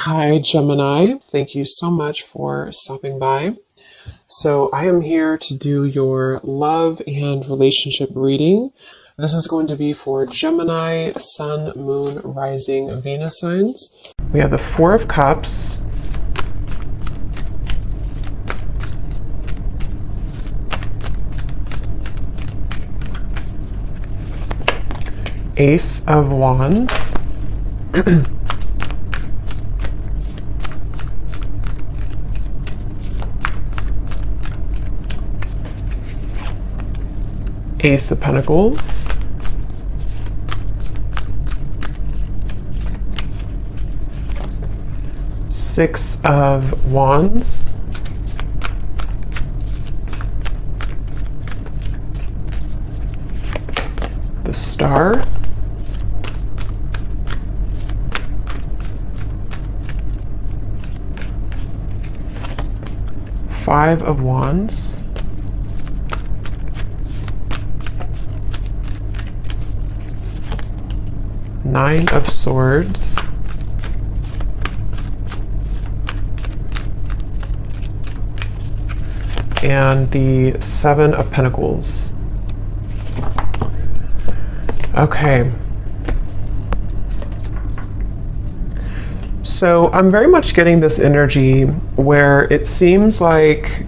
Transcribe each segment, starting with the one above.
Hi, Gemini. Thank you so much for stopping by. So, I am here to do your love and relationship reading. This is going to be for Gemini, Sun, Moon, Rising, Venus signs. We have the Four of Cups, Ace of Wands, Ace of Pentacles, Six of Wands, the Star, Five of Wands, Nine of Swords, and the Seven of Pentacles. Okay. So I'm very much getting this energy where it seems like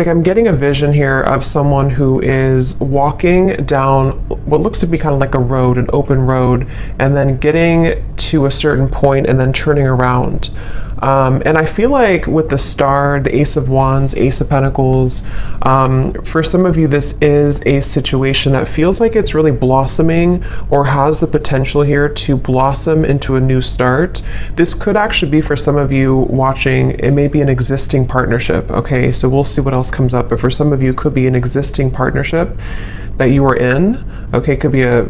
I'm getting a vision here of someone who is walking down what looks to be kind of like a road, an open road, and then getting to a certain point and then turning around. And I feel like with the Star, the Ace of Wands, Ace of Pentacles, for some of you, this is a situation that feels like it's really blossoming or has the potential here to blossom into a new start. This could actually be, for some of you watching, it may be an existing partnership. Okay, so we'll see what else comes up. But for some of you, it could be an existing partnership that you are in. Okay, it could be a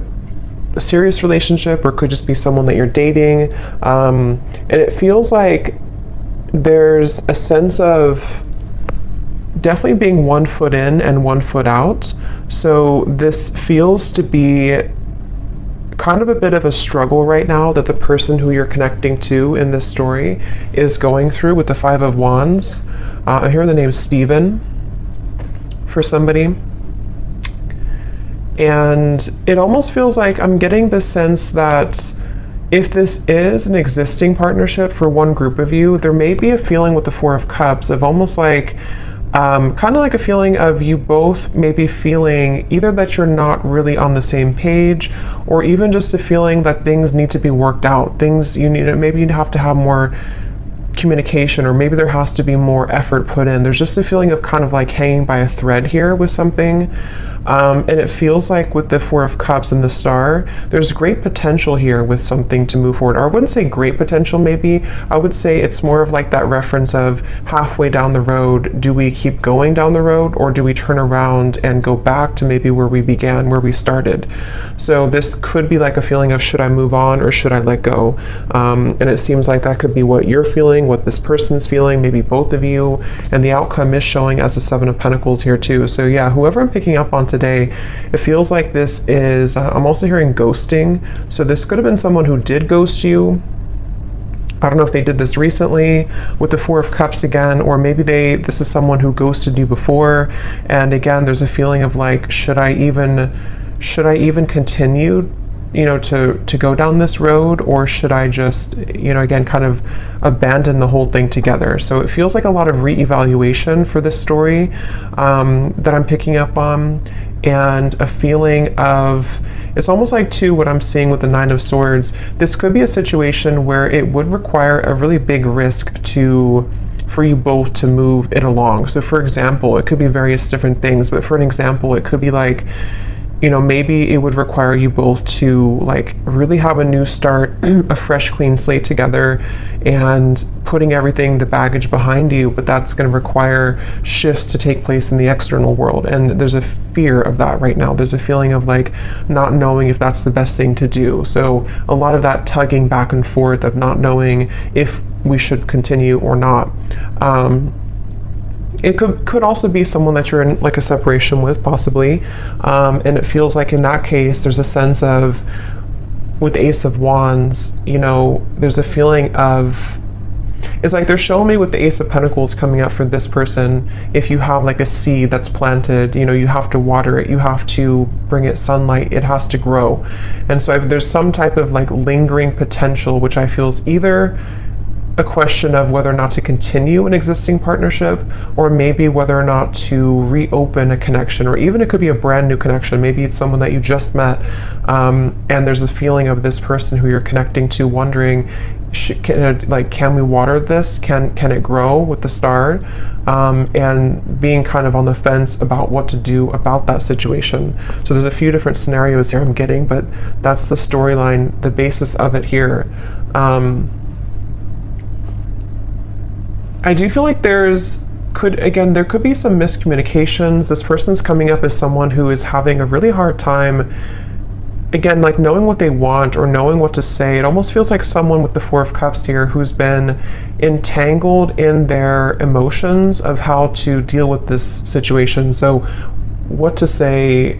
serious relationship, or could just be someone that you're dating, and it feels like there's a sense of definitely being 1 foot in and 1 foot out. So this feels to be kind of a bit of a struggle right now that the person who you're connecting to in this story is going through with the Five of Wands. I hear the name Stephen for somebody. And it almost feels like I'm getting the sense that if this is an existing partnership for one group of you, there may be a feeling with the Four of Cups of almost like, kind of like a feeling of you both maybe feeling either that you're not really on the same page, or even just a feeling that things need to be worked out. Things maybe you have to have more communication, or maybe there has to be more effort put in. There's just a feeling of kind of like hanging by a thread here with something. And it feels like with the Four of Cups and the Star, there's great potential here with something to move forward. Or I wouldn't say great potential, maybe. I would say it's more of like that reference of halfway down the road, do we keep going down the road, or do we turn around and go back to maybe where we began, where we started? So this could be like a feeling of, should I move on or should I let go? And it seems like that could be what you're feeling, what this person's feeling, maybe both of you. And the outcome is showing as a Seven of Pentacles here too. So yeah, whoever I'm picking up on today, it feels like this is, I'm also hearing ghosting. So this could have been someone who did ghost you. I don't know if they did this recently with the Four of Cups again, or maybe this is someone who ghosted you before. And again, there's a feeling of like, should I even continue, to go down this road, or should I just, again, kind of abandon the whole thing together? So it feels like a lot of reevaluation for this story that I'm picking up on, and a feeling of, it's almost like too what I'm seeing with the Nine of Swords. This could be a situation where it would require a really big risk for you both to move it along. So for example, it could be various different things, but for an example, it could be like, maybe it would require you both to like really have a new start, a fresh, clean slate together, and putting everything, the baggage behind you, but that's going to require shifts to take place in the external world. And there's a fear of that right now. There's a feeling of like not knowing if that's the best thing to do. So a lot of that tugging back and forth of not knowing if we should continue or not. It could also be someone that you're in like a separation with, possibly, and it feels like in that case there's a sense of with the Ace of Wands, you know, there's a feeling of, it's like they're showing me with the Ace of Pentacles coming up for this person, if you have like a seed that's planted, you know, you have to water it, you have to bring it sunlight, it has to grow. And so there's some type of like lingering potential, which I feel is either a question of whether or not to continue an existing partnership, or maybe whether or not to reopen a connection, or even it could be a brand new connection. Maybe it's someone that you just met, and there's a feeling of this person who you're connecting to wondering, can we water this? Can it grow with the star? And being kind of on the fence about what to do about that situation. So there's a few different scenarios here I'm getting, but that's the storyline, the basis of it here. I do feel like there could be some miscommunications. This person's coming up as someone who is having a really hard time, again, like knowing what they want or knowing what to say. It almost feels like someone with the Four of Cups here who's been entangled in their emotions of how to deal with this situation. So what to say,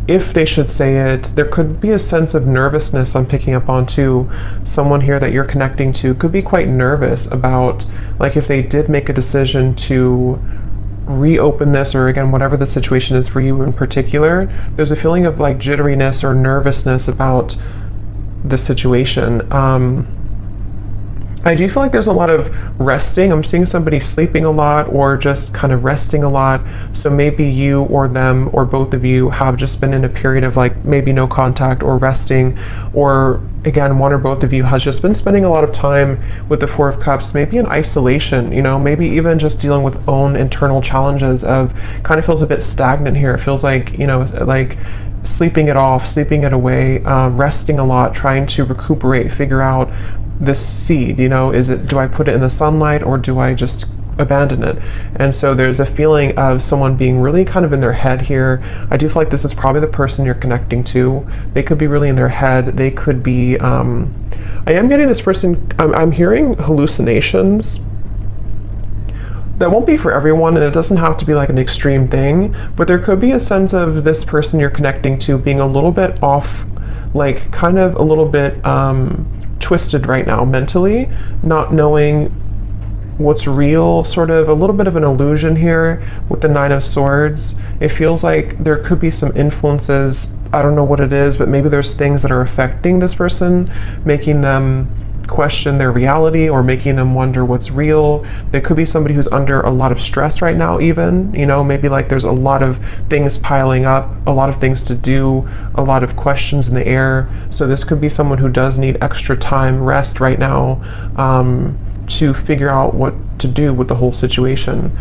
if they should say it. There could be a sense of nervousness I'm picking up on too. Someone here that you're connecting to could be quite nervous about, like, if they did make a decision to reopen this, or again, whatever the situation is for you in particular, there's a feeling of like jitteriness or nervousness about the situation. I do feel like there's a lot of resting. I'm seeing somebody sleeping a lot or just kind of resting a lot. So maybe you or them or both of you have just been in a period of like maybe no contact or resting, or again, one or both of you has just been spending a lot of time with the Four of Cups, maybe in isolation, you know, maybe even just dealing with own internal challenges of, kind of feels a bit stagnant here. It feels like, you know, like sleeping it off, sleeping it away, resting a lot, trying to recuperate, figure out this seed, you know, do I put it in the sunlight or do I just abandon it? And so there's a feeling of someone being really kind of in their head here. I do feel like this is probably the person you're connecting to. They could be really in their head. They could be, I am getting this person, I'm hearing hallucinations. That won't be for everyone, and it doesn't have to be like an extreme thing, but there could be a sense of this person you're connecting to being a little bit off, like kind of a little bit twisted right now mentally, not knowing what's real, sort of a little bit of an illusion here with the Nine of Swords. It feels like there could be some influences, I don't know what it is, but maybe there's things that are affecting this person, making them question their reality or making them wonder what's real. There could be somebody who's under a lot of stress right now even, you know, maybe like there's a lot of things piling up, a lot of things to do, a lot of questions in the air. So this could be someone who does need extra time, rest right now, to figure out what to do with the whole situation.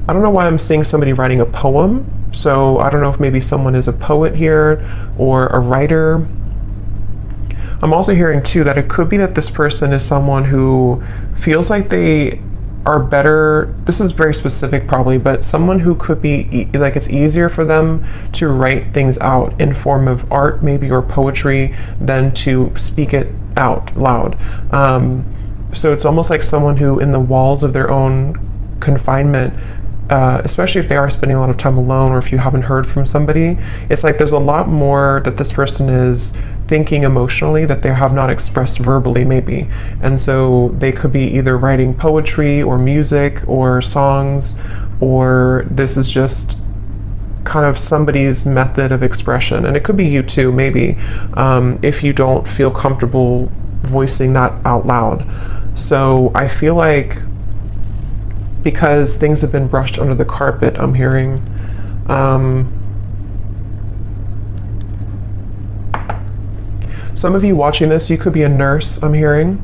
I don't know why I'm seeing somebody writing a poem. So I don't know if maybe someone is a poet here or a writer. I'm also hearing too that it could be that this person is someone who feels like they are better, this is very specific probably, but someone who could be like it's easier for them to write things out in form of art maybe or poetry than to speak it out loud. So it's almost like someone who in the walls of their own confinement, especially if they are spending a lot of time alone or if you haven't heard from somebody, it's like there's a lot more that this person is thinking emotionally that they have not expressed verbally maybe. And so they could be either writing poetry or music or songs, or this is just kind of somebody's method of expression. And it could be you too, maybe, if you don't feel comfortable voicing that out loud. So I feel like because things have been brushed under the carpet, I'm hearing, some of you watching this, you could be a nurse, I'm hearing,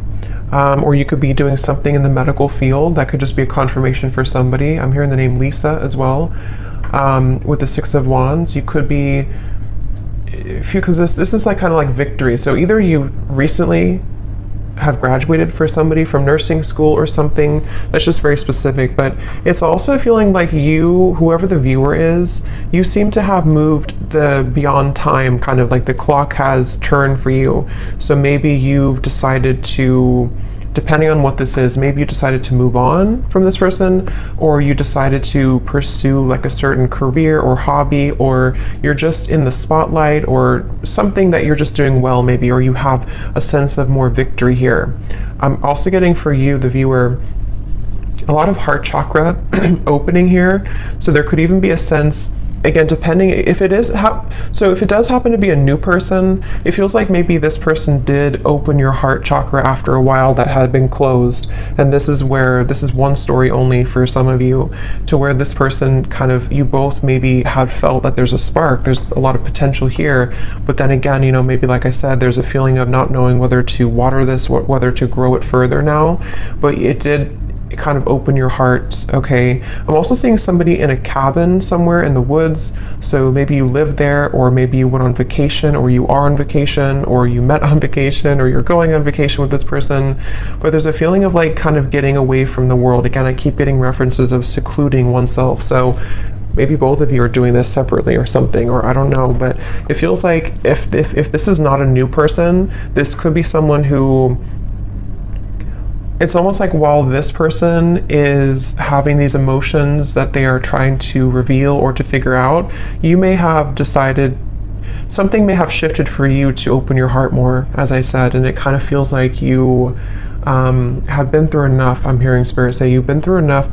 or you could be doing something in the medical field. That could just be a confirmation for somebody. I'm hearing the name Lisa as well, with the Six of Wands. You could be, because this is like kind of like victory. So either you recently have graduated for somebody from nursing school or something that's just very specific, but it's also feeling like you, whoever the viewer is, you seem to have moved the beyond time, kind of like the clock has turned for you. So maybe you've decided to depending on what this is, maybe you decided to move on from this person, or you decided to pursue like a certain career or hobby, or you're just in the spotlight, or something that you're just doing well maybe, or you have a sense of more victory here. I'm also getting for you, the viewer, a lot of heart chakra opening here. So there could even be a sense, again, depending if it is so if it does happen to be a new person, it feels like maybe this person did open your heart chakra after a while that had been closed, and this is one story only for some of you, to where this person kind of, you both maybe had felt that there's a spark, there's a lot of potential here, but then again, you know, maybe like I said, there's a feeling of not knowing whether to water this, whether to grow it further now, but it did kind of open your heart. Okay, I'm also seeing somebody in a cabin somewhere in the woods, so maybe you live there, or maybe you went on vacation, or you are on vacation, or you met on vacation, or you're going on vacation with this person, but there's a feeling of like kind of getting away from the world. Again, I keep getting references of secluding oneself, so maybe both of you are doing this separately or something, or I don't know, but it feels like if this is not a new person, this could be someone who, it's almost like while this person is having these emotions that they are trying to reveal or to figure out, you may have decided, something may have shifted for you to open your heart more, as I said, and it kind of feels like you have been through enough. I'm hearing Spirit say you've been through enough.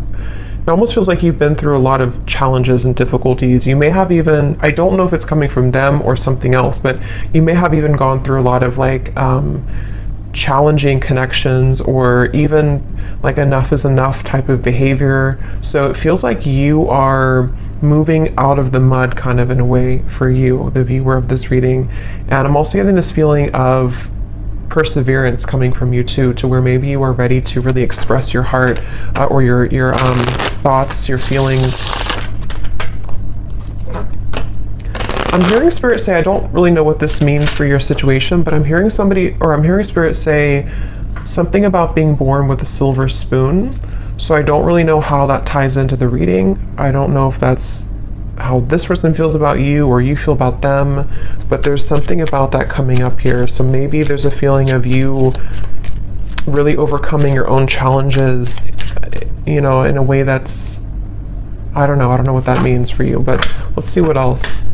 It almost feels like you've been through a lot of challenges and difficulties. You may have even, I don't know if it's coming from them or something else, but you may have even gone through a lot of like challenging connections, or even like enough is enough type of behavior. So it feels like you are moving out of the mud kind of in a way for you, the viewer of this reading. And I'm also getting this feeling of perseverance coming from you too, to where maybe you are ready to really express your heart, or your thoughts, your feelings. I'm hearing Spirit say, I don't really know what this means for your situation, but I'm hearing Spirit say something about being born with a silver spoon. So I don't really know how that ties into the reading. I don't know if that's how this person feels about you or you feel about them, but there's something about that coming up here. So maybe there's a feeling of you really overcoming your own challenges, you know, in a way that's, I don't know what that means for you, but let's see what else.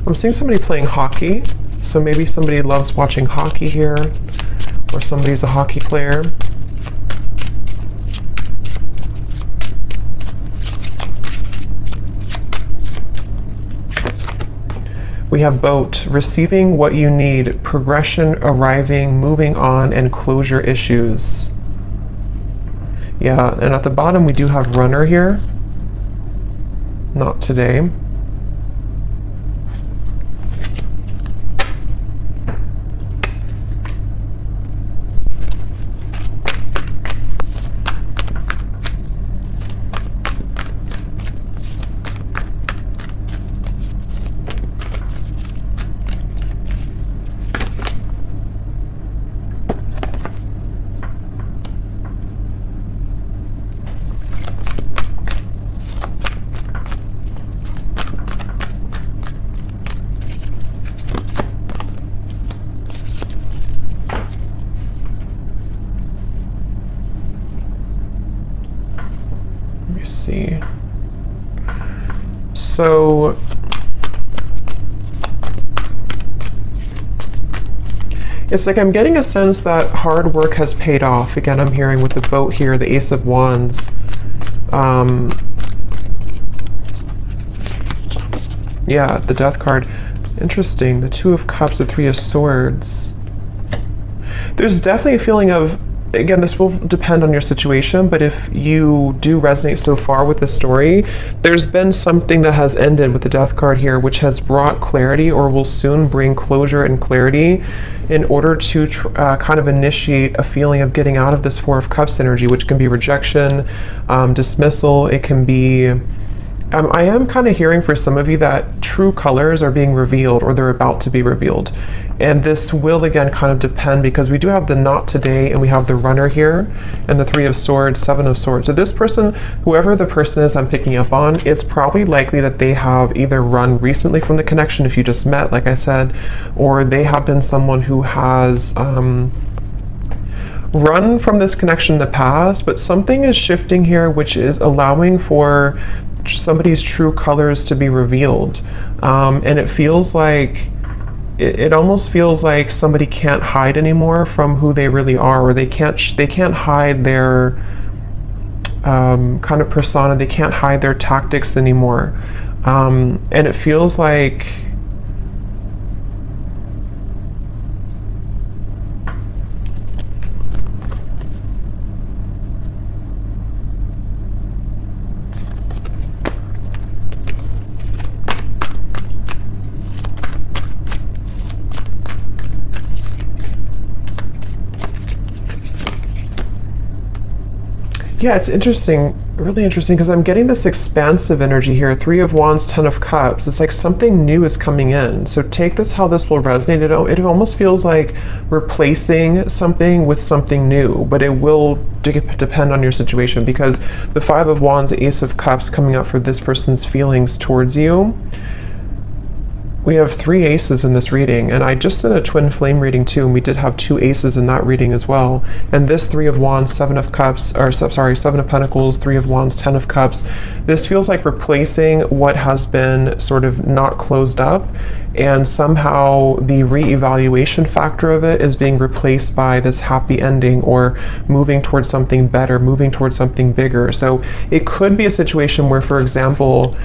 I'm seeing somebody playing hockey, so maybe somebody loves watching hockey here, or somebody's a hockey player. We have boat, receiving what you need, progression, arriving, moving on, and closure issues. Yeah, and at the bottom we do have runner here. Not today. See. So it's like I'm getting a sense that hard work has paid off. Again, I'm hearing with the boat here, the Ace of Wands. Yeah, the Death card. Interesting. The Two of Cups, the Three of Swords. There's definitely a feeling of, again, this will depend on your situation, but if you do resonate so far with the story, there's been something that has ended with the Death card here, which has brought clarity, or will soon bring closure and clarity, in order to kind of initiate a feeling of getting out of this Four of Cups energy, which can be rejection, dismissal. It can be I am kind of hearing for some of you that true colors are being revealed or they're about to be revealed. And this will again kind of depend because we do have the not today and we have the runner here and the 3 of swords, 7 of swords. So this person, whoever the person is I'm picking up on, it's probably likely that they have either run recently from the connection if you just met, like I said, or they have been someone who has run from this connection in the past, but something is shifting here which is allowing for somebody's true colors to be revealed. And it feels like it almost feels like somebody can't hide anymore from who they really are, or they can't hide their kind of persona. They can't hide their tactics anymore. And it feels like yeah, it's interesting, really interesting, because I'm getting this expansive energy here. 3 of Wands, 10 of Cups. It's like something new is coming in. So take this how this will resonate. It almost feels like replacing something with something new, but it will depend on your situation, because the 5 of Wands, Ace of Cups coming up for this person's feelings towards you. We have 3 aces in this reading, and I just did a twin flame reading too, and we did have 2 aces in that reading as well. And this 3 of Wands, 7 of Cups, or sorry, 7 of Pentacles, 3 of Wands, 10 of Cups. This feels like replacing what has been sort of not closed up, and somehow the re-evaluation factor of it is being replaced by this happy ending, or moving towards something better, moving towards something bigger. So it could be a situation where, for example,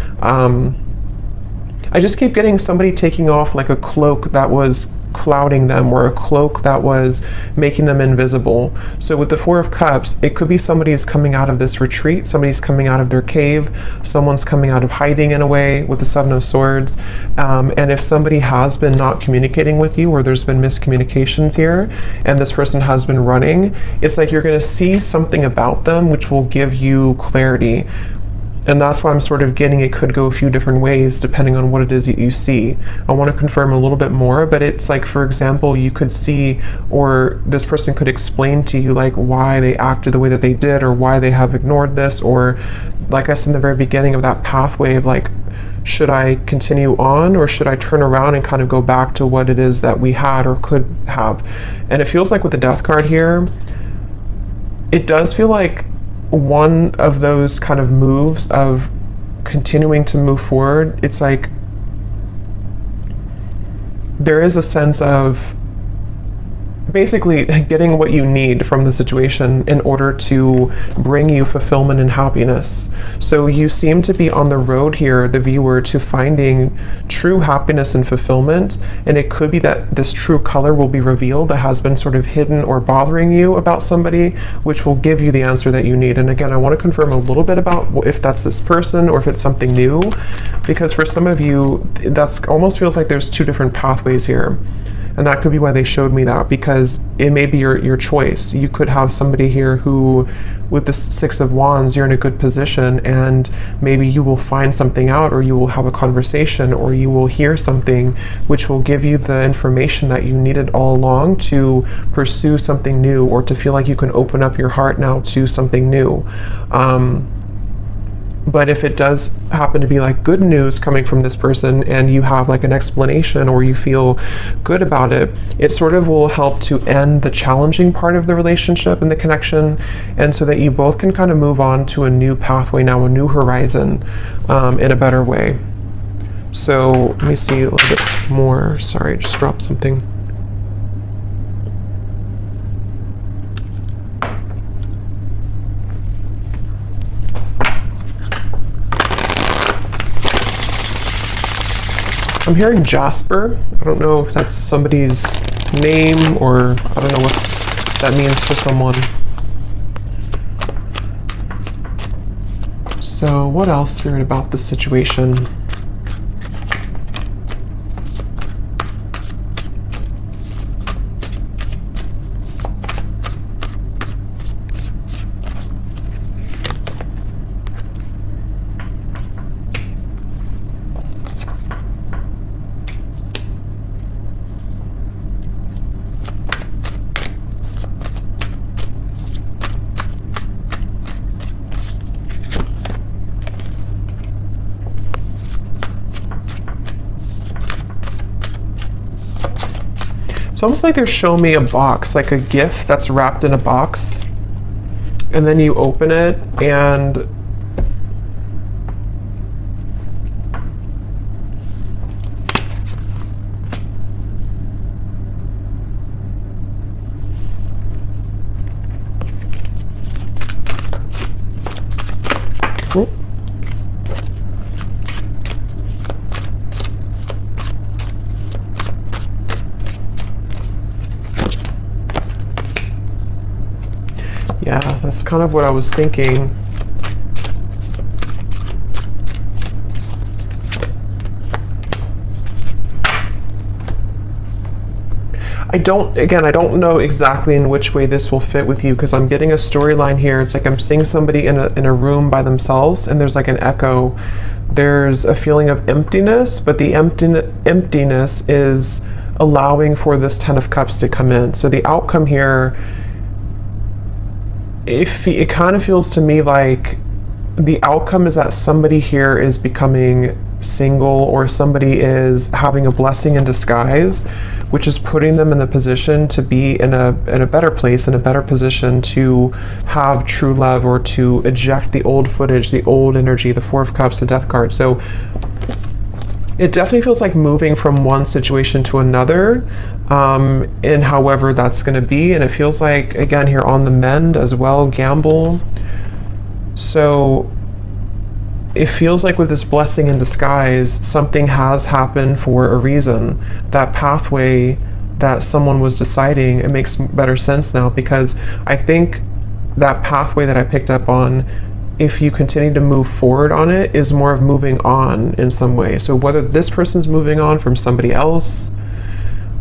I just keep getting somebody taking off like a cloak that was clouding them, or a cloak that was making them invisible. So with the 4 of Cups, it could be somebody's coming out of this retreat, somebody's coming out of their cave, someone's coming out of hiding in a way with the 7 of Swords. And if somebody has been not communicating with you, or there's been miscommunications here, and this person has been running, it's like you're going to see something about them which will give you clarity. And that's why I'm sort of getting it could go a few different ways depending on what it is that you see. I want to confirm a little bit more, but it's like, for example, you could see, or this person could explain to you like why they acted the way that they did, or why they have ignored this, or like I said in the very beginning of that pathway of like, should I continue on, or should I turn around and kind of go back to what it is that we had or could have? And it feels like with the Death card here, it does feel like one of those kind of moves of continuing to move forward. It's like there is a sense of basically getting what you need from the situation in order to bring you fulfillment and happiness. So you seem to be on the road here, the viewer, to finding true happiness and fulfillment, and it could be that this true color will be revealed that has been sort of hidden or bothering you about somebody, which will give you the answer that you need. And again, I want to confirm a little bit about if that's this person or if it's something new, because for some of you, that's almost feels like there's 2 different pathways here. And that could be why they showed me that, because it may be your choice. You could have somebody here who, with the 6 of Wands, you're in a good position, and maybe you will find something out, or you will have a conversation, or you will hear something which will give you the information that you needed all along to pursue something new, or to feel like you can open up your heart now to something new. But if it does happen to be like good news coming from this person, and you have like an explanation, or you feel good about it, it sort of will help to end the challenging part of the relationship and the connection, and so that you both can kind of move on to a new pathway now, a new horizon, in a better way. So let me see a little bit more. Sorry, I just dropped something. I'm hearing Jasper. I don't know if that's somebody's name, or I don't know what that means for someone. So what else, Spirit, about this situation? It's almost like they're showing me a box, like a gift that's wrapped in a box, and then you open it and yeah, that's kind of what I was thinking. I don't know exactly in which way this will fit with you, because I'm getting a storyline here. It's like I'm seeing somebody in a room by themselves, and there's like an echo. There's a feeling of emptiness, but the emptiness is allowing for this Ten of Cups to come in. So the outcome here, it kind of feels to me like the outcome is that somebody here is becoming single, or somebody is having a blessing in disguise, which is putting them in the position to be in a better place, in a better position to have true love, or to eject the old footage, the old energy, the Four of Cups, the Death card. So it definitely feels like moving from one situation to another, and however that's going to be. And it feels like, again, here on the mend as well, gamble. So it feels like with this blessing in disguise, something has happened for a reason. That pathway that someone was deciding, it makes better sense now, because I think that pathway that I picked up on, if you continue to move forward on it, is more of moving on in some way. So whether this person's moving on from somebody else,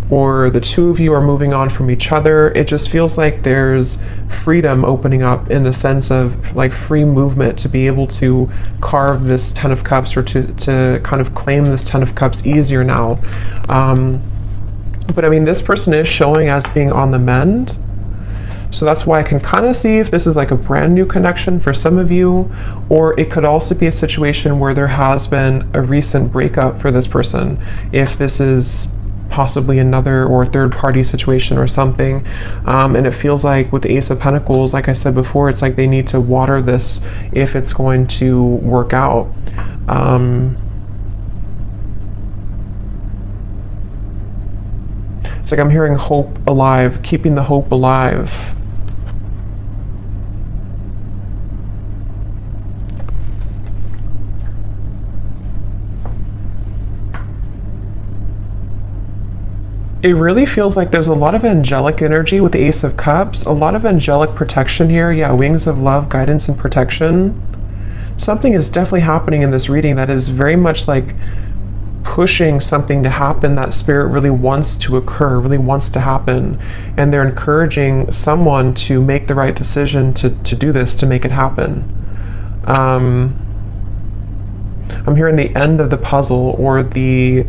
or the two of you are moving on from each other, it just feels like there's freedom opening up, in the sense of like free movement to be able to carve this Ten of Cups, or to kind of claim this Ten of Cups easier now. But I mean, this person is showing as being on the mend. So that's why I can kind of see if this is like a brand new connection for some of you, or it could also be a situation where there has been a recent breakup for this person. If this is possibly another or third party situation or something, and it feels like with the Ace of Pentacles, like I said before, it's like they need to water this if it's going to work out. It's like I'm hearing hope alive, keeping the hope alive. It really feels like there's a lot of angelic energy with the Ace of Cups, a lot of angelic protection here. Yeah, wings of love, guidance and protection. Something is definitely happening in this reading that is very much like pushing something to happen that Spirit really wants to occur, really wants to happen. And they're encouraging someone to make the right decision to do this, to make it happen. I'm hearing the end of the puzzle, or the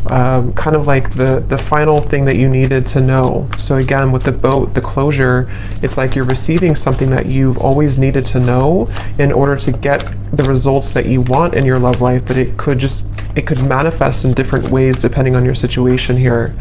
kind of like the final thing that you needed to know. So again, with the boat, the closure, it's like you're receiving something that you've always needed to know in order to get the results that you want in your love life, but it could manifest in different ways depending on your situation here.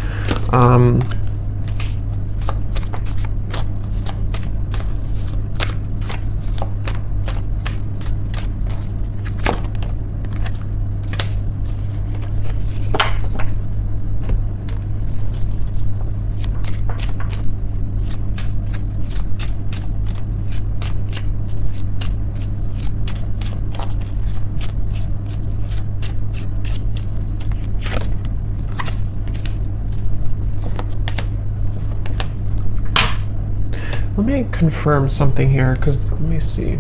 Let me confirm something here, because let me see.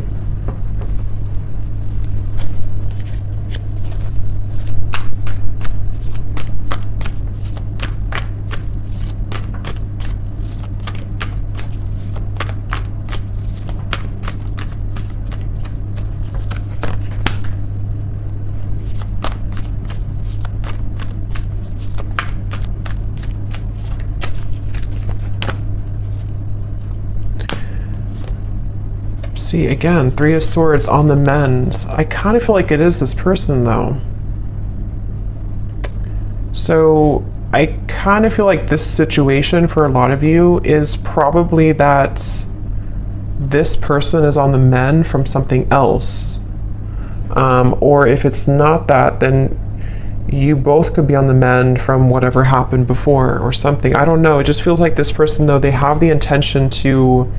See, again, Three of Swords on the mend. I kind of feel like it is this person, though. So I kind of feel like this situation for a lot of you is probably that this person is on the mend from something else. Or if it's not that, then you both could be on the mend from whatever happened before or something. I don't know. It just feels like this person, though, they have the intention to,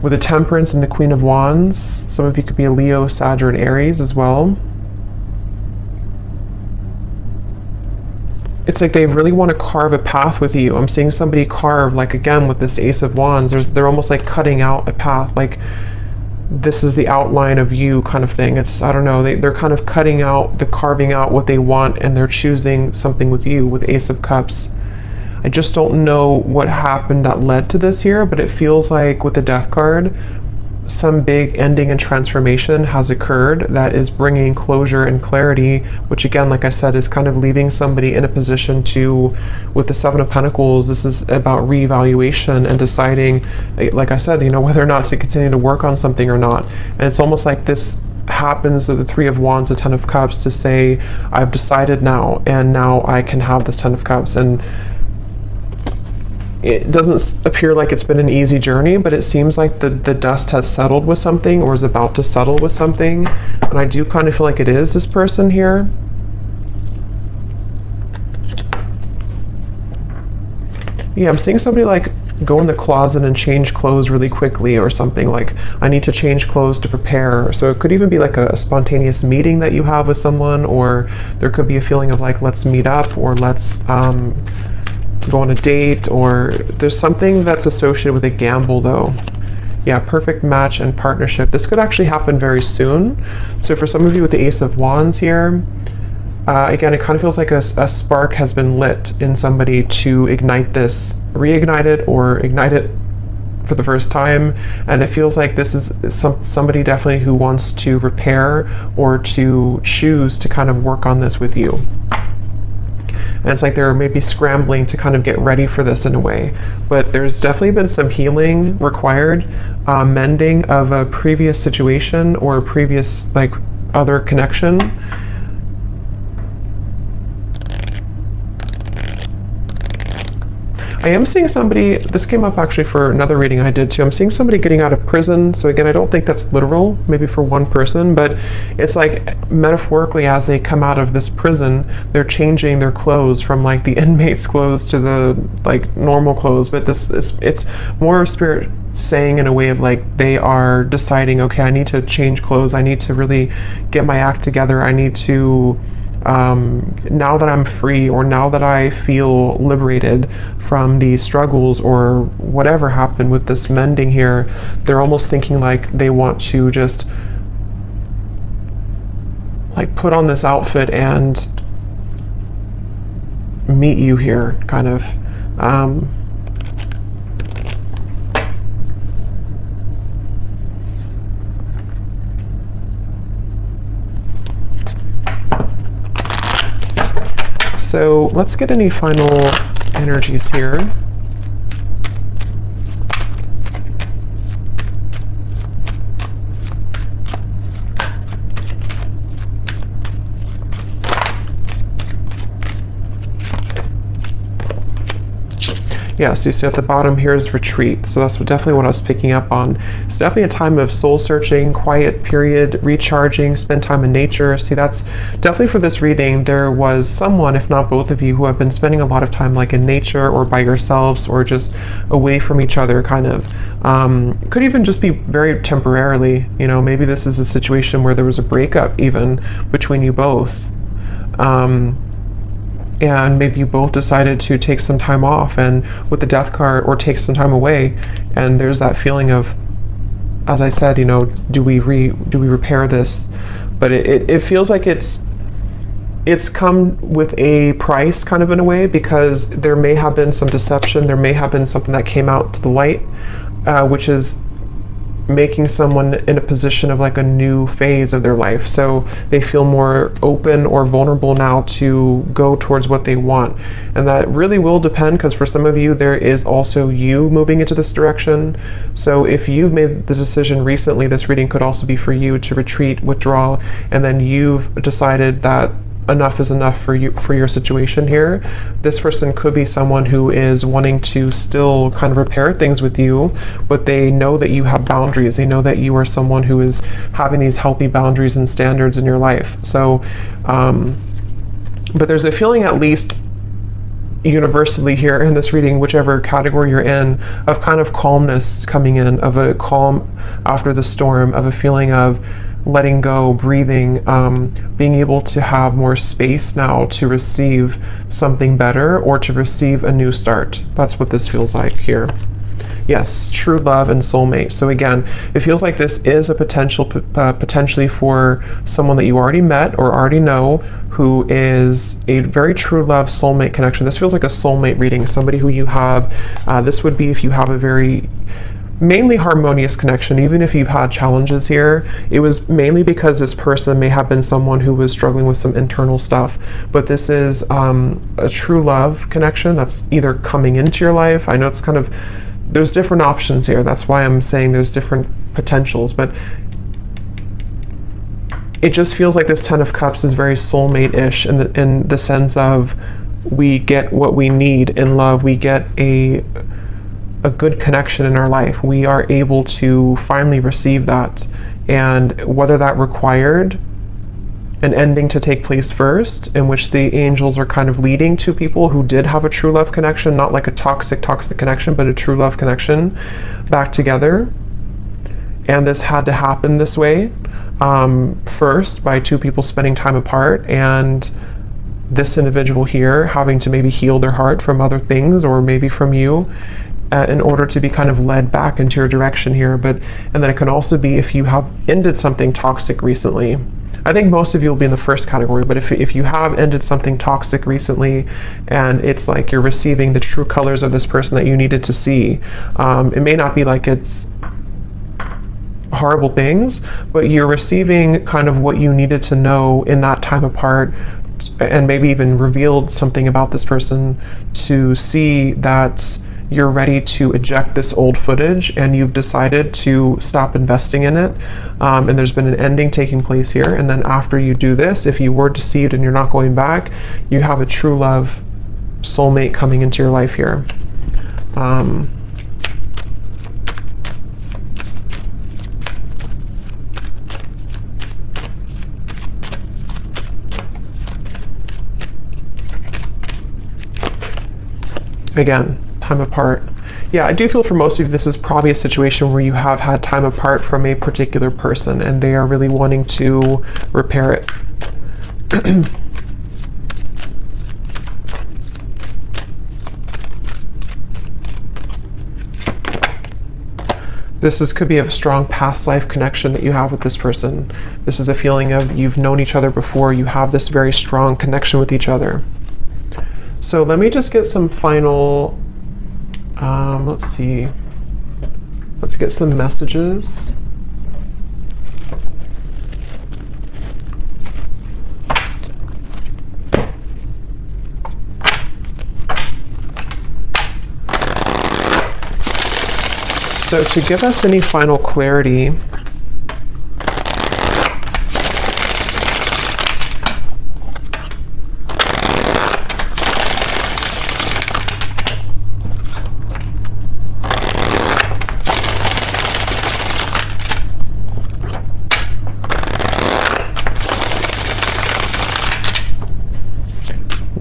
with the Temperance and the Queen of Wands, some of you could be a Leo, Sag, or an Aries as well. It's like they really want to carve a path with you. I'm seeing somebody carve, like again with this Ace of Wands, they're almost like cutting out a path, like this is the outline of you kind of thing. It's, I don't know, they're kind of carving out what they want, and they're choosing something with you with Ace of Cups. I just don't know what happened that led to this here, but it feels like with the Death card, some big ending and transformation has occurred that is bringing closure and clarity, which again, like I said, is kind of leaving somebody in a position to, with the Seven of Pentacles, this is about reevaluation and deciding, like I said, whether or not to continue to work on something or not. And it's almost like this happens with the Three of Wands, the Ten of Cups, to say, I've decided now, and now I can have this Ten of Cups. And it doesn't appear like it's been an easy journey, but it seems like the dust has settled with something, or is about to settle with something. And I do kind of feel like it is this person here. Yeah, I'm seeing somebody like go in the closet and change clothes really quickly or something, like I need to change clothes to prepare. So it could even be like a spontaneous meeting that you have with someone, or there could be a feeling of like, let's meet up, or let's go on a date, or there's something that's associated with a gamble though. Yeah, perfect match and partnership. This could actually happen very soon. So for some of you with the Ace of Wands here, again, it kind of feels like a spark has been lit in somebody to ignite this, reignite it, or ignite it for the first time. And it feels like this is somebody definitely who wants to repair or to choose to kind of work on this with you. And it's like they're maybe scrambling to kind of get ready for this in a way. But there's definitely been some healing required, mending of a previous situation or a previous like other connection. I am seeing somebody, this came up actually for another reading I did too, I'm seeing somebody getting out of prison. So again, I don't think that's literal, maybe for one person, but it's like metaphorically, as they come out of this prison, they're changing their clothes from like the inmate's clothes to the like normal clothes. But it's more of spirit saying in a way of like they are deciding, okay, I need to change clothes, I need to really get my act together, I need to now that I'm free, or now that I feel liberated from the struggles or whatever happened with this mending here, they're almost thinking like they want to just like put on this outfit and meet you here, kind of. So let's get any final energies here. Yeah, so you see at the bottom here is retreat. So that's definitely what I was picking up on. It's definitely a time of soul searching, quiet period, recharging, spend time in nature. See, that's definitely for this reading. There was someone, if not both of you, who have been spending a lot of time like in nature or by yourselves or just away from each other, kind of. Could even just be very temporarily, maybe this is a situation where there was a breakup even between you both. And maybe you both decided to take some time off, and with the Death card, or take some time away, and there's that feeling of, as I said, do we repair this? But it feels like it's come with a price, kind of in a way, because there may have been some deception, there may have been something that came out to the light, which is making someone in a position of like a new phase of their life. So they feel more open or vulnerable now to go towards what they want. And that really will depend, because for some of you, there is also you moving into this direction. So if you've made the decision recently, this reading could also be for you to retreat, withdraw, and then you've decided that enough is enough for you, for your situation here. This person could be someone who is wanting to still kind of repair things with you, but they know that you have boundaries. They know that you are someone who is having these healthy boundaries and standards in your life. So, but there's a feeling, at least universally here in this reading, whichever category you're in, of kind of calmness coming in, of a calm after the storm, of a feeling of letting go, breathing, being able to have more space now to receive something better or to receive a new start. That's what this feels like here. Yes, true love and soulmate. So again, it feels like this is a potentially for someone that you already met or already know, who is a very true love soulmate connection. This feels like a soulmate reading, somebody who you have, this would be if you have a very mainly harmonious connection. Even if you've had challenges here, it was mainly because this person may have been someone who was struggling with some internal stuff. But this is a true love connection that's either coming into your life. I know it's kind of, there's different options here. That's why I'm saying there's different potentials, but it just feels like this Ten of Cups is very soulmate-ish in the sense of we get what we need in love. We get a good connection in our life. We are able to finally receive that. And whether that required an ending to take place first, in which the angels are kind of leading to people who did have a true love connection, not like a toxic connection, but a true love connection back together. And this had to happen this way, first by two people spending time apart, and this individual here having to maybe heal their heart from other things, or maybe from you, in order to be kind of led back into your direction here. And then it can also be if you have ended something toxic recently. I think most of you will be in the first category, but if you have ended something toxic recently, and it's like you're receiving the true colors of this person that you needed to see, it may not be like it's horrible things, but you're receiving kind of what you needed to know in that time apart, and maybe even revealed something about this person to see that you're ready to eject this old footage, and you've decided to stop investing in it. And there's been an ending taking place here. And then after you do this, if you were deceived and you're not going back, you have a true love soulmate coming into your life here. Again, time apart. Yeah, I do feel for most of you this is probably a situation where you have had time apart from a particular person and they are really wanting to repair it. Could be a strong past life connection that you have with this person. This is a feeling of you've known each other before, you have this very strong connection with each other. So let me just get some final, let's see, let's get some messages. So to give us any final clarity,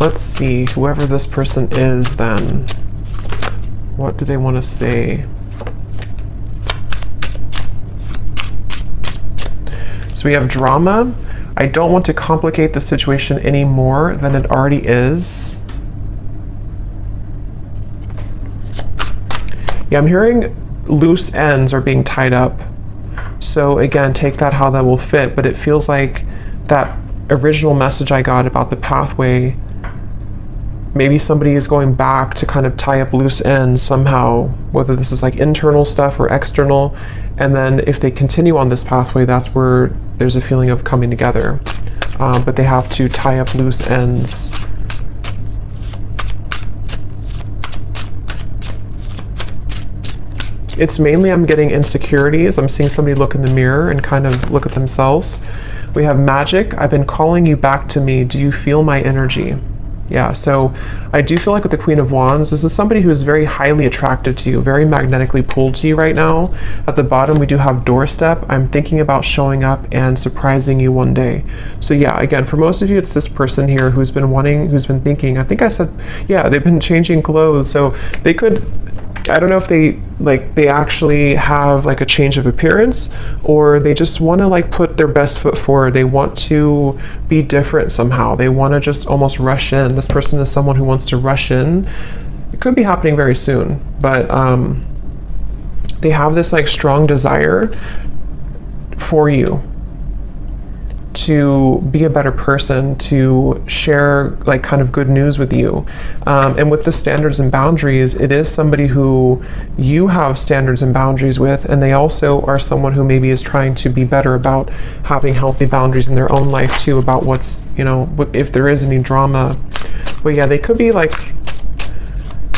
let's see, whoever this person is then, what do they want to say? So we have drama. I don't want to complicate the situation any more than it already is. Yeah, I'm hearing loose ends are being tied up. So again, take that how that will fit, but it feels like that original message I got about the pathway, maybe somebody is going back to kind of tie up loose ends somehow, whether this is like internal stuff or external. And then if they continue on this pathway, that's where there's a feeling of coming together. But they have to tie up loose ends. It's mainly I'm getting insecurities. I'm seeing somebody look in the mirror and kind of look at themselves. We have magic. I've been calling you back to me. Do you feel my energy? Yeah, so I do feel like with the Queen of Wands, this is somebody who is very highly attracted to you, very magnetically pulled to you right now. At the bottom, we do have doorstep. I'm thinking about showing up and surprising you one day. So yeah, again, for most of you, it's this person here who's been thinking, I think I said, yeah, they've been changing clothes. So they could, I don't know if they actually have like a change of appearance, or they just want to like put their best foot forward. They want to be different somehow. They want to just almost rush in. This person is someone who wants to rush in. It could be happening very soon, but they have this like strong desire for you to be a better person, to share like kind of good news with you. And with the standards and boundaries, it is somebody who you have standards and boundaries with, and they also are someone who maybe is trying to be better about having healthy boundaries in their own life too, about what's, you know, if there is any drama. But yeah, they could be like,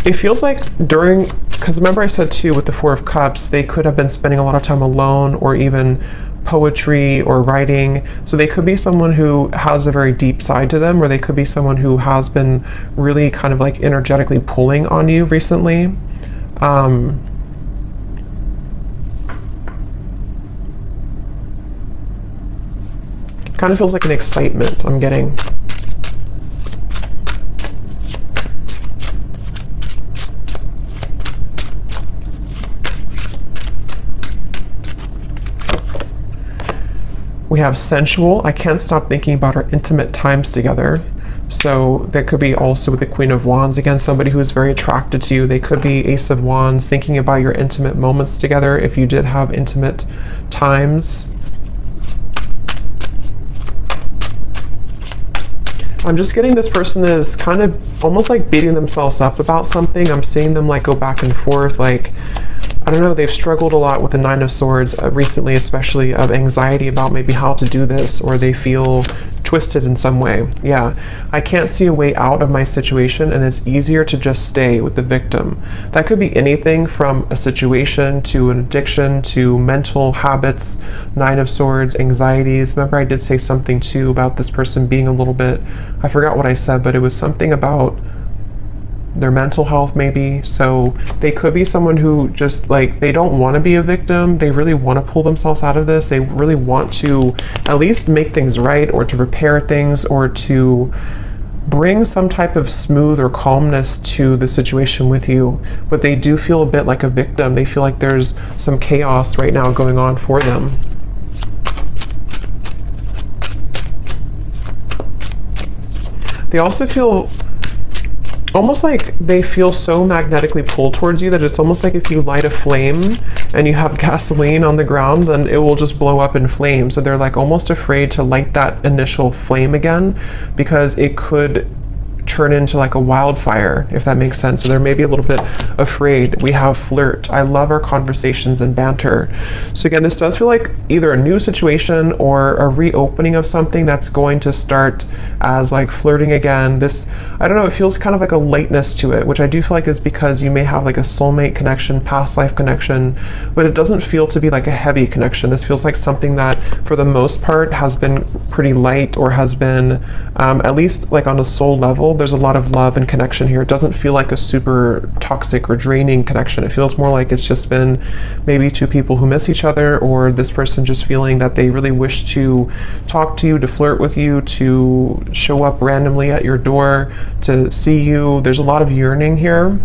it feels like during, because remember I said too with the Four of Cups, they could have been spending a lot of time alone, or even poetry or writing. So they could be someone who has a very deep side to them, or they could be someone who has been really kind of like energetically pulling on you recently. Kind of feels like an excitement I'm getting. We have sensual. I can't stop thinking about our intimate times together. So that could be also with the Queen of Wands. Again, somebody who is very attracted to you. They could be Ace of Wands, thinking about your intimate moments together if you did have intimate times. I'm just getting this person is kind of almost like beating themselves up about something. I'm seeing them like go back and forth, like, I don't know, they've struggled a lot with the Nine of Swords recently, especially of anxiety about maybe how to do this, or they feel twisted in some way. Yeah, I can't see a way out of my situation, and it's easier to just stay with the victim. That could be anything from a situation to an addiction to mental habits, Nine of Swords, anxieties. Remember I did say something too about this person being a little bit, I forgot what I said, but it was something about their mental health maybe. So they could be someone who just like, they don't want to be a victim. They really want to pull themselves out of this. They really want to at least make things right, or to repair things, or to bring some type of smooth or calmness to the situation with you. But they do feel a bit like a victim. They feel like there's some chaos right now going on for them. They also feel almost like they feel so magnetically pulled towards you that it's almost like if you light a flame and you have gasoline on the ground, then it will just blow up in flames. So they're like almost afraid to light that initial flame again, because it could turn into like a wildfire, if that makes sense. So they're maybe a little bit afraid. We have flirt. I love our conversations and banter. So again, this does feel like either a new situation or a reopening of something that's going to start as like flirting again. This, I don't know, it feels kind of like a lightness to it, which I do feel like is because you may have like a soulmate connection, past life connection, but it doesn't feel to be like a heavy connection. This feels like something that for the most part has been pretty light, or has been at least like on a soul level. There's a lot of love and connection here. It doesn't feel like a super toxic or draining connection. It feels more like it's just been maybe two people who miss each other, or this person just feeling that they really wish to talk to you, to flirt with you, to show up randomly at your door, to see you. There's a lot of yearning here.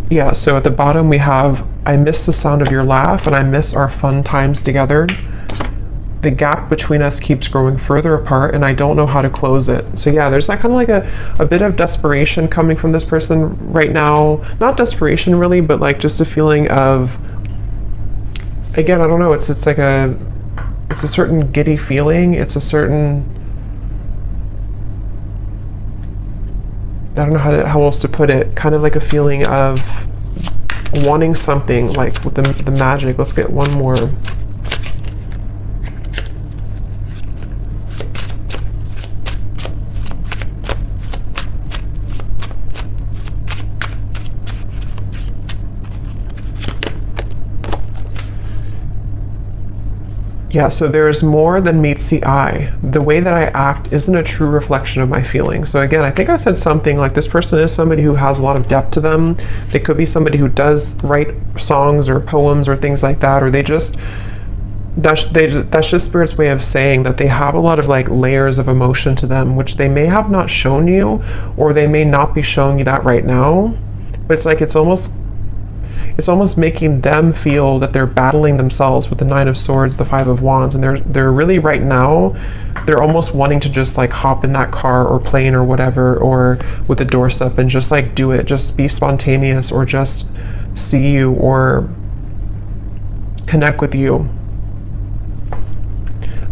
Yeah, so at the bottom we have, I miss the sound of your laugh, and I miss our fun times together. The gap between us keeps growing further apart, and I don't know how to close it. So yeah, there's that kind of like a bit of desperation coming from this person right now. Not desperation really, but like just a feeling of, again, I don't know, it's like it's a certain giddy feeling. It's a certain, I don't know how else to put it, kind of like a feeling of wanting something, like with the magic. Let's get one more. Yeah, so there's more than meets the eye. The way that I act isn't a true reflection of my feelings. So again, I think I said something like this person is somebody who has a lot of depth to them. They could be somebody who does write songs or poems or things like that, or that's just Spirit's way of saying that they have a lot of like layers of emotion to them, which they may have not shown you, or they may not be showing you that right now. But it's like it's almost making them feel that they're battling themselves with the Nine of Swords, the Five of Wands, and they're really right now, they're almost wanting to just like hop in that car or plane or whatever, or with a doorstep and just like do it, just be spontaneous, or just see you or connect with you.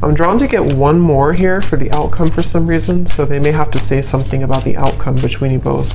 I'm drawn to get one more here for the outcome for some reason, so they may have to say something about the outcome between you both.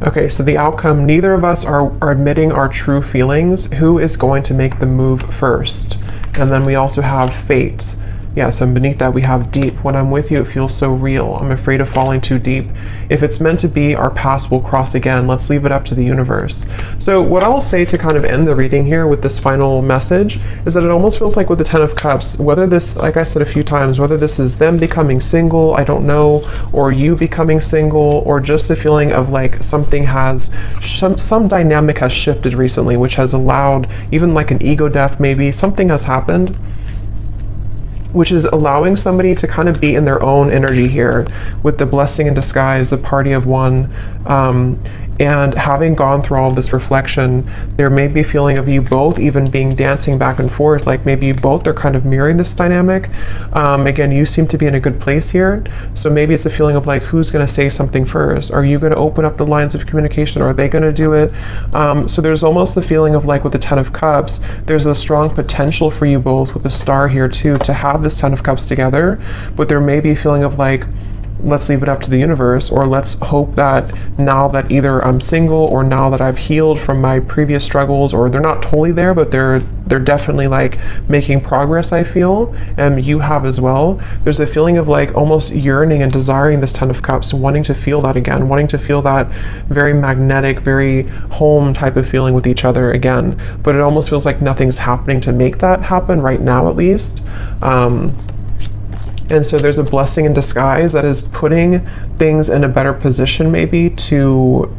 Okay, so the outcome, neither of us are admitting our true feelings. Who is going to make the move first? And then we also have fate. Yeah, so beneath that we have deep. When I'm with you, it feels so real. I'm afraid of falling too deep. If it's meant to be, our paths will cross again. Let's leave it up to the universe. So what I'll say to kind of end the reading here with this final message is that it almost feels like with the Ten of Cups, whether this, like I said a few times, whether this is them becoming single, I don't know, or you becoming single, or just a feeling of like something has, some dynamic has shifted recently, which has allowed even like an ego death, maybe something has happened, which is allowing somebody to kind of be in their own energy here with the blessing in disguise, the party of one, and having gone through all of this reflection, there may be a feeling of you both even being dancing back and forth, like maybe you both are kind of mirroring this dynamic. Again, you seem to be in a good place here, so maybe it's a feeling of like, who's going to say something first? Are you going to open up the lines of communication, or are they going to do it? So there's almost the feeling of like with the Ten of Cups, there's a strong potential for you both with the Star here too, to have this Ten of Cups together, but there may be a feeling of like, let's leave it up to the universe, or let's hope that now that either I'm single, or now that I've healed from my previous struggles, or they're not totally there, but they're definitely like making progress, I feel, and you have as well. There's a feeling of like almost yearning and desiring this Ten of Cups, wanting to feel that again, wanting to feel that very magnetic, very home type of feeling with each other again, but it almost feels like nothing's happening to make that happen right now, at least. And so there's a blessing in disguise that is putting things in a better position, maybe to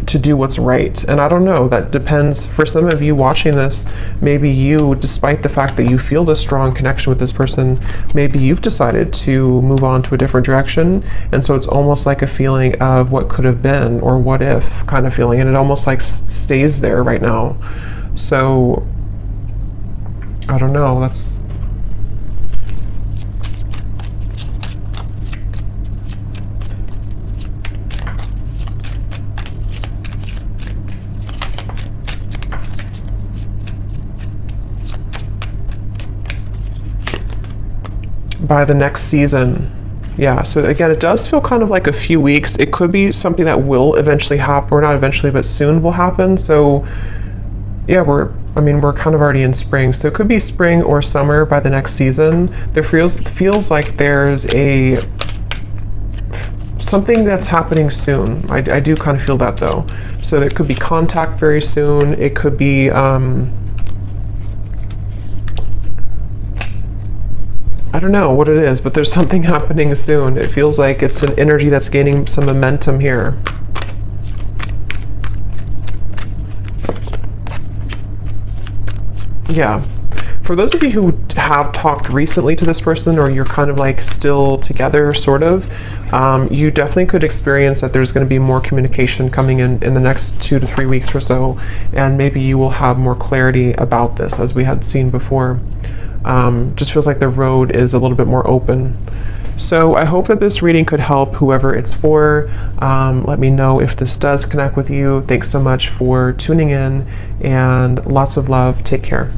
do what's right. And I don't know, that depends. For some of you watching this, maybe you, despite the fact that you feel this strong connection with this person, maybe you've decided to move on to a different direction. And so it's almost like a feeling of what could have been, or what if kind of feeling. And it almost like stays there right now. So I don't know, that's, by the next season. Yeah, so again, it does feel kind of like a few weeks. It could be something that will eventually happen, or not eventually, but soon will happen. So yeah, we're kind of already in spring, so it could be spring or summer by the next season. There feels like there's something that's happening soon. I do kind of feel that though. So there could be contact very soon. It could be I don't know what it is, but there's something happening soon. It feels like it's an energy that's gaining some momentum here. Yeah. For those of you who have talked recently to this person, or you're kind of like still together, sort of, you definitely could experience that there's going to be more communication coming in the next 2 to 3 weeks or so, and maybe you will have more clarity about this, as we had seen before. Just feels like the road is a little bit more open. So I hope that this reading could help whoever it's for. Let me know if this does connect with you. Thanks so much for tuning in, and lots of love. Take care.